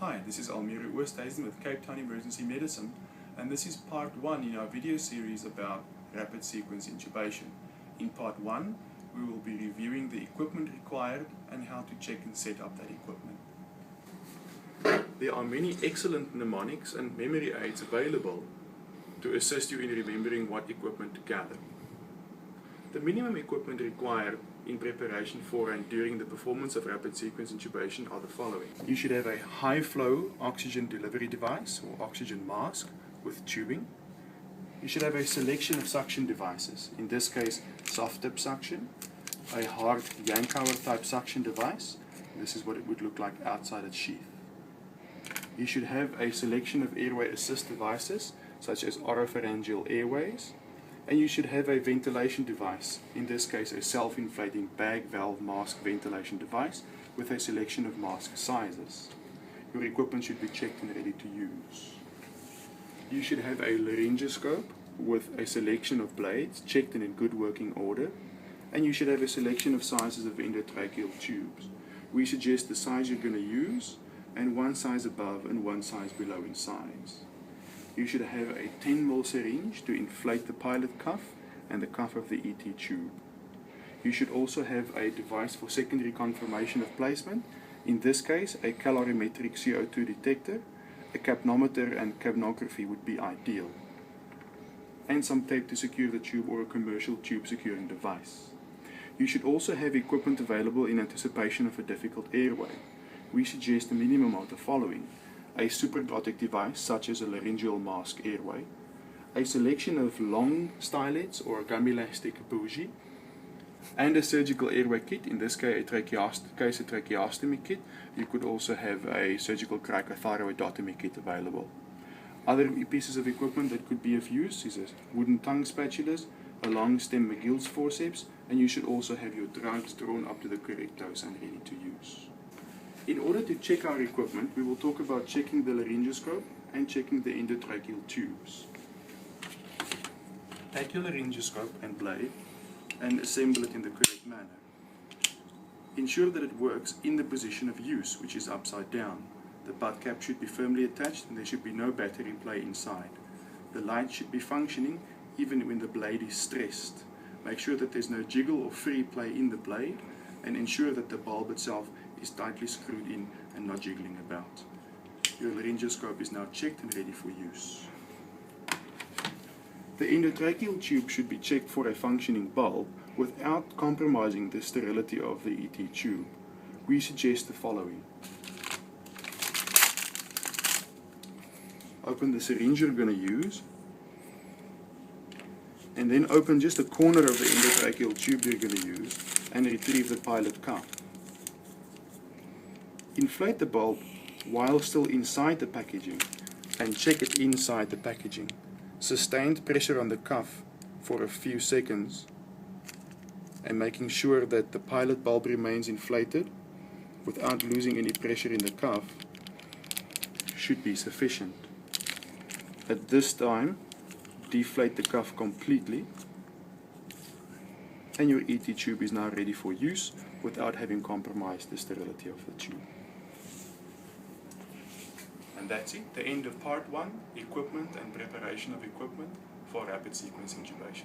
Hi, this is Almira Oosthuizen with Cape Town Emergency Medicine, and this is part 1 in our video series about rapid sequence intubation. In part 1, we will be reviewing the equipment required and how to check and set up that equipment. There are many excellent mnemonics and memory aids available to assist you in remembering what equipment to gather. The minimum equipment required in preparation for and during the performance of rapid sequence intubation are the following. You should have a high flow oxygen delivery device or oxygen mask with tubing. You should have a selection of suction devices, in this case soft tip suction, a hard Yankauer type suction device. This is what it would look like outside its sheath. You should have a selection of airway assist devices such as oropharyngeal airways. And you should have a ventilation device, in this case a self-inflating bag valve mask ventilation device with a selection of mask sizes. Your equipment should be checked and ready to use. You should have a laryngoscope with a selection of blades checked and in good working order. And you should have a selection of sizes of endotracheal tubes. We suggest the size you're going to use and one size above and one size below in size. You should have a 10 ml syringe to inflate the pilot cuff and the cuff of the ET tube. You should also have a device for secondary confirmation of placement, in this case a calorimetric CO2 detector, a capnometer and capnography would be ideal, and some tape to secure the tube or a commercial tube securing device. You should also have equipment available in anticipation of a difficult airway. We suggest a minimum of the following: a supraglottic device such as a laryngeal mask airway, a selection of long stylets or a gum elastic bougie, and a surgical airway kit, in this case a tracheostomy kit. You could also have a surgical cricothyroidotomy kit available. Other pieces of equipment that could be of use is a wooden tongue spatulas, a long stem McGill's forceps, and you should also have your drugs drawn up to the correct dose and ready to use. In order to check our equipment, we will talk about checking the laryngoscope and checking the endotracheal tubes. Take your laryngoscope and blade and assemble it in the correct manner. Ensure that it works in the position of use, which is upside down. The butt cap should be firmly attached and there should be no battery play inside. The light should be functioning even when the blade is stressed. Make sure that there's no jiggle or free play in the blade, and ensure that the bulb itself is tightly screwed in and not jiggling about. Your laryngoscope is now checked and ready for use. The endotracheal tube should be checked for a functioning bulb without compromising the sterility of the ET tube. We suggest the following. Open the syringe you're going to use, and then open just a corner of the endotracheal tube you're going to use and retrieve the pilot cuff. Inflate the bulb while still inside the packaging and check it inside the packaging. Sustained pressure on the cuff for a few seconds and making sure that the pilot bulb remains inflated without losing any pressure in the cuff should be sufficient. At this time, deflate the cuff completely and your ET tube is now ready for use without having compromised the sterility of the tube. And that's it, the end of part 1, equipment and preparation of equipment for rapid sequence intubation.